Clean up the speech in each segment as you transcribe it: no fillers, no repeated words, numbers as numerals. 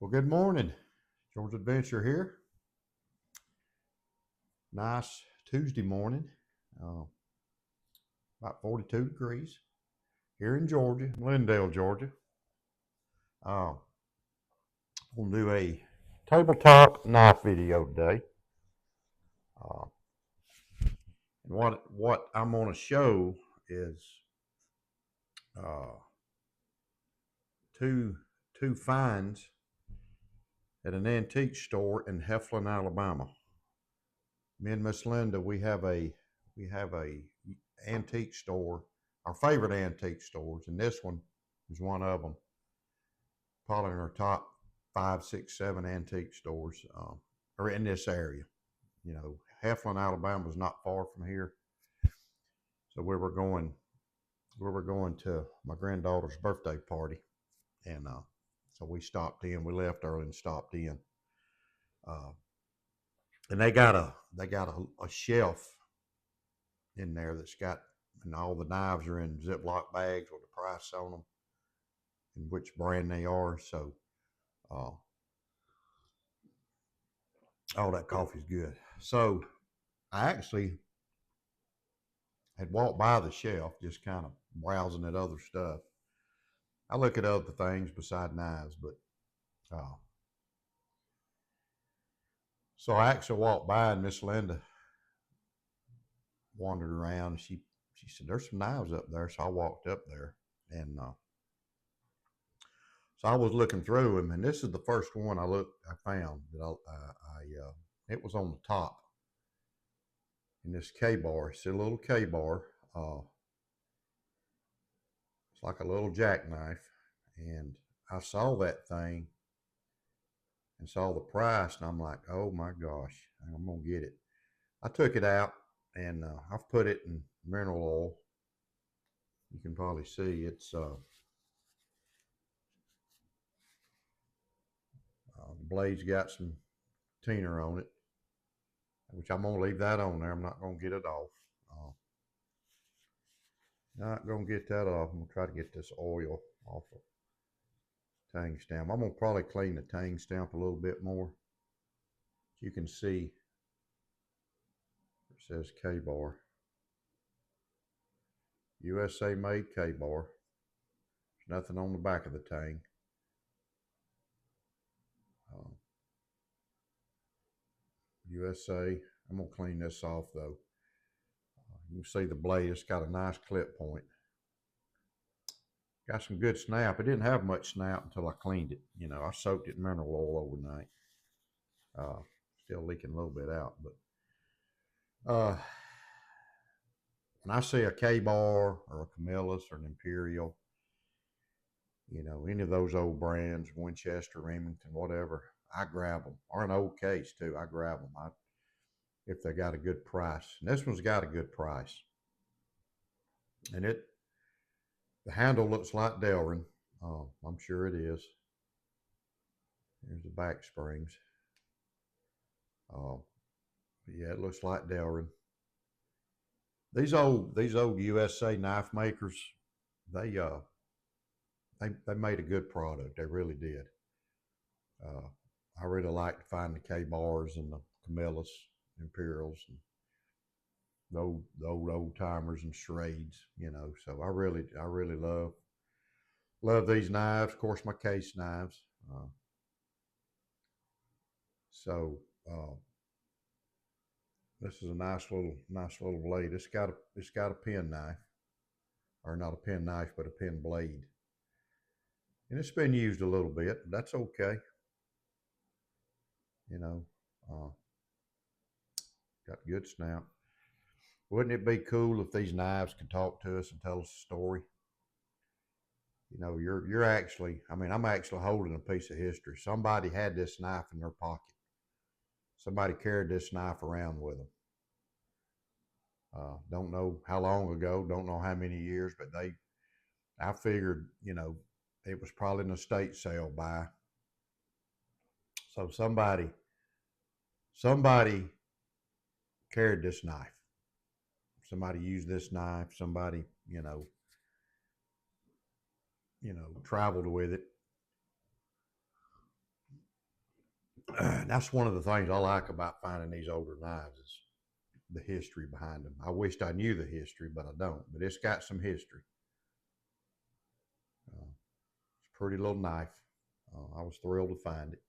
Well, good morning. George Adventure here. Nice Tuesday morning. Uh, about 42 degrees here in Georgia, Glendale, Georgia. I'm going to do a tabletop knife video today. Uh, and what I'm going to show is uh, two finds at an antique store in Heflin, Alabama. Me and Miss Linda, we have a antique store, our favorite antique stores, and this one is one of them. Probably in our top 5, 6, 7 antique stores, are in this area. You know, Heflin, Alabama is not far from here, so we were going to my granddaughter's birthday party, and so we stopped in. We left early and stopped in, uh, and they got a shelf in there that's got, and all the knives are in Ziploc bags with the price on them and which brand they are. So, uh, oh, that coffee's good. So, I actually had walked by the shelf, just kind of browsing at other stuff. I look at other things beside knives, but uh, so I actually walked by, and Miss Linda wandered around. And she said, "There's some knives up there." So I walked up there, and so I was looking through them, and this is the first one I found that it was on the top in this Kabar. It's a little Kabar. It's like a little jackknife, and I saw that thing and saw the price, and I'm like, "Oh my gosh, I'm gonna get it." I took it out, and I've put it in mineral oil. You can probably see the blade's got some thinner on it, which I'm gonna leave that on there. I'm not gonna get it off. Uh, Not gonna get that off. I'm gonna try to get this oil off of tang stamp. I'm gonna probably clean the tang stamp a little bit more. You can see it says K-bar, USA made K-bar. There's nothing on the back of the tang. Uh, USA. I'm gonna clean this off though. You can see the blade. It's got a nice clip point. Got some good snap. It didn't have much snap until I cleaned it. You know, I soaked it in mineral oil overnight. Uh, Still leaking a little bit out, but when I see a K-bar or a Camillus or an Imperial, you know, any of those old brands, Winchester, Remington, whatever, I grab them. Or an old case too, I grab them. If they got a good price, and this one's got a good price, and the handle looks like Delrin. I'm sure it is. There's the back springs. Uh, yeah, it looks like Delrin. These old USA knife makers, they they made a good product. They really did. Uh, I really like to find the K bars and the Camillus Imperials and the old timers and charades. You know, so I really love these knives. Of course, my case knives. So this is a nice little blade. It's got a pen knife, or not a pen knife, but a pen blade, and it's been used a little bit. That's okay. You know, uh, got good snap. Wouldn't it be cool if these knives could talk to us and tell us a story? You know, you're actually, I mean, I'm actually holding a piece of history. Somebody had this knife in their pocket. Somebody carried this knife around with them. Don't know how long ago, don't know how many years, but I figured, you know, it was probably an estate sale buy. So somebody carried this knife. Somebody used this knife. Somebody, traveled with it. That's one of the things I like about finding these older knives is the history behind them. I wished I knew the history, but I don't. But it's got some history. It's a pretty little knife. I was thrilled to find it.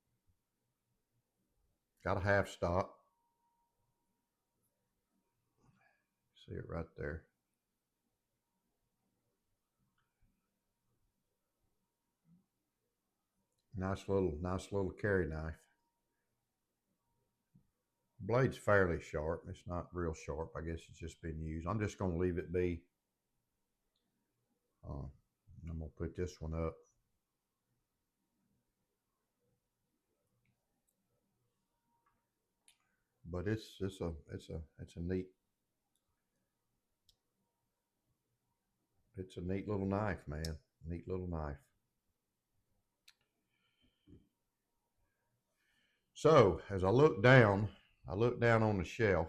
Got a half stop. See it right there. Nice little carry knife. Blade's fairly sharp. It's not real sharp. I guess it's just been used. I'm just going to leave it be. Uh, I'm going to put this one up. But it's a neat little knife, man. Neat little knife. So as I look down on the shelf.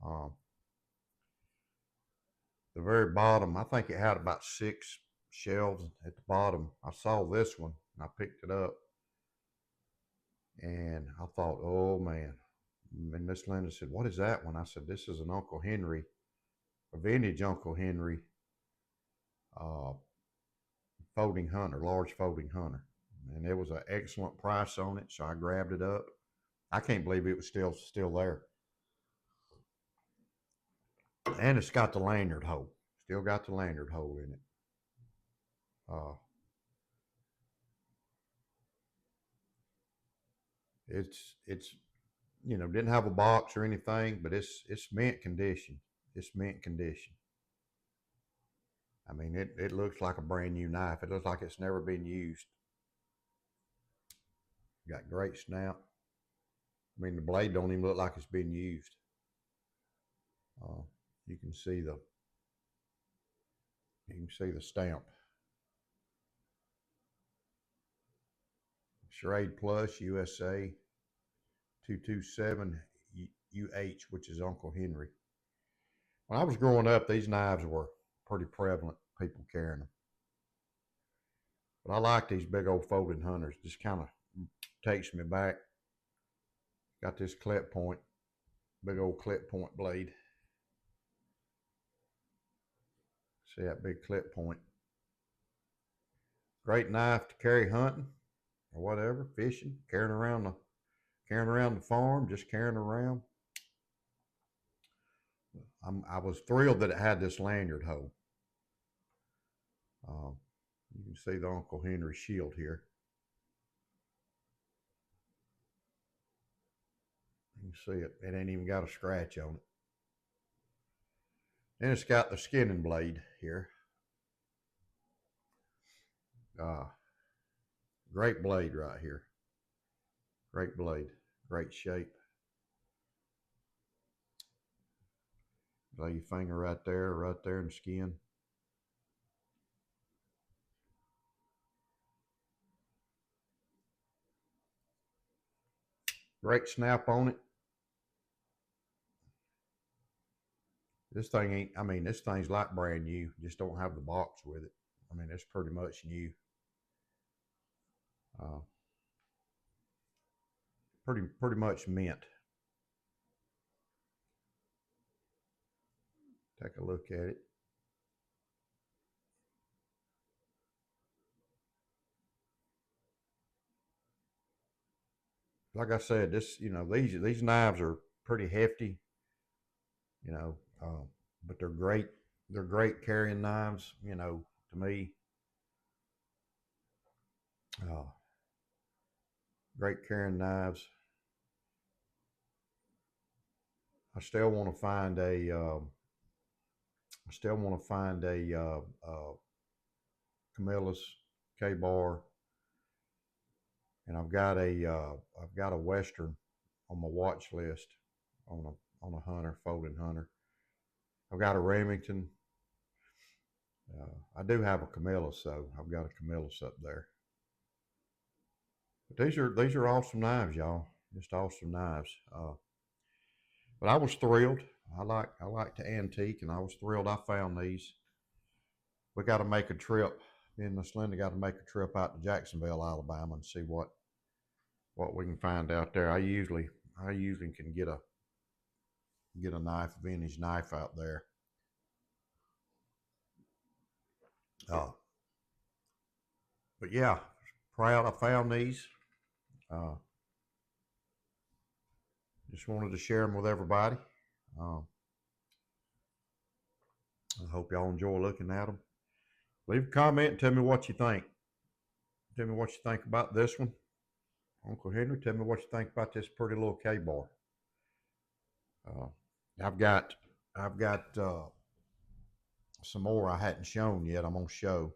Um, the very bottom, I think it had about 6 shelves at the bottom. I saw this one and I picked it up and I thought, oh man. And Miss Linda said, what is that one? I said, this is an Uncle Henry, a vintage Uncle Henry uh, folding hunter, large folding hunter. And there was an excellent price on it, so I grabbed it up. I can't believe it was still there. And it's got the lanyard hole. Still got the lanyard hole in it. Uh, it's didn't have a box or anything, but it's mint condition. It's mint condition. I mean, it looks like a brand new knife. It looks like it's never been used. Got great snap. I mean, the blade don't even look like it's been used. Uh, you can see the stamp. Charade Plus USA 227 UH, which is Uncle Henry. When I was growing up, these knives were pretty prevalent, people carrying them. But I like these big old folding hunters. Just kind of takes me back. Got this clip point, big old clip point blade. See that big clip point. Great knife to carry hunting or whatever, fishing, carrying around the farm, just carrying around. I was thrilled that it had this lanyard hole. You can see the Uncle Henry shield here. You can see it. It ain't even got a scratch on it. And it's got the skinning blade here. Great blade right here. Great blade. Great shape. Lay your finger right there in the skin. Great snap on it. This thing's like brand new. Just don't have the box with it. I mean, it's pretty much new. Uh, pretty much mint. Take a look at it. Like I said, these knives are pretty hefty, you know, but they're great. They're great carrying knives, to me. Uh, Great carrying knives. I still want to find a. I still want to find a Camillus Kabar, and I've got a Western on my watch list on a hunter, folding hunter. I've got a Remington. I do have a Camillus, though. I've got a Camillus up there. But these are awesome knives, y'all. Just awesome knives. But I was thrilled. I like to antique, and I was thrilled I found these. We got to make a trip. Me and Miss Linda got to make a trip out to Jacksonville, Alabama, and see what we can find out there. I usually can get a knife, a vintage knife out there. Uh, but yeah, proud I found these. Uh, just wanted to share them with everybody. Uh, I hope y'all enjoy looking at them. Leave a comment and tell me what you think. Tell me what you think about this one. Uncle Henry, tell me what you think about this pretty little Kabar. Uh, I've got some more I hadn't shown yet. I'm gonna show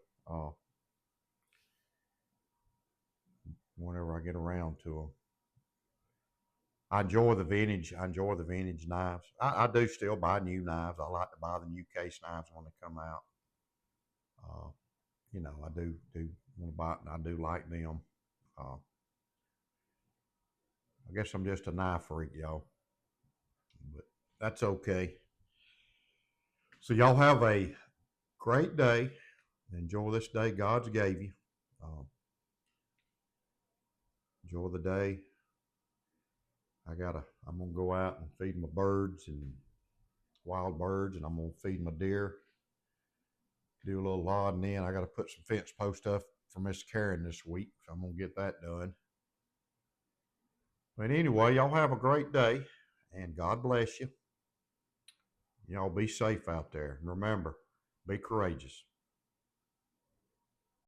whenever I get around to them. I enjoy the vintage. I enjoy the vintage knives. I do still buy new knives. I like to buy the new case knives when they come out. Uh, I do want to buy it, and I do like them. Uh, I guess I'm just a knife freak, y'all, but that's okay. So y'all have a great day. Enjoy this day God's gave you. Uh, enjoy the day. I'm gonna go out and feed my birds and wild birds, and I'm gonna feed my deer. Do a little lawn in. I got to put some fence post up for Miss Karen this week, so I'm gonna get that done. But anyway, y'all have a great day, and God bless you. Y'all be safe out there. And remember, be courageous.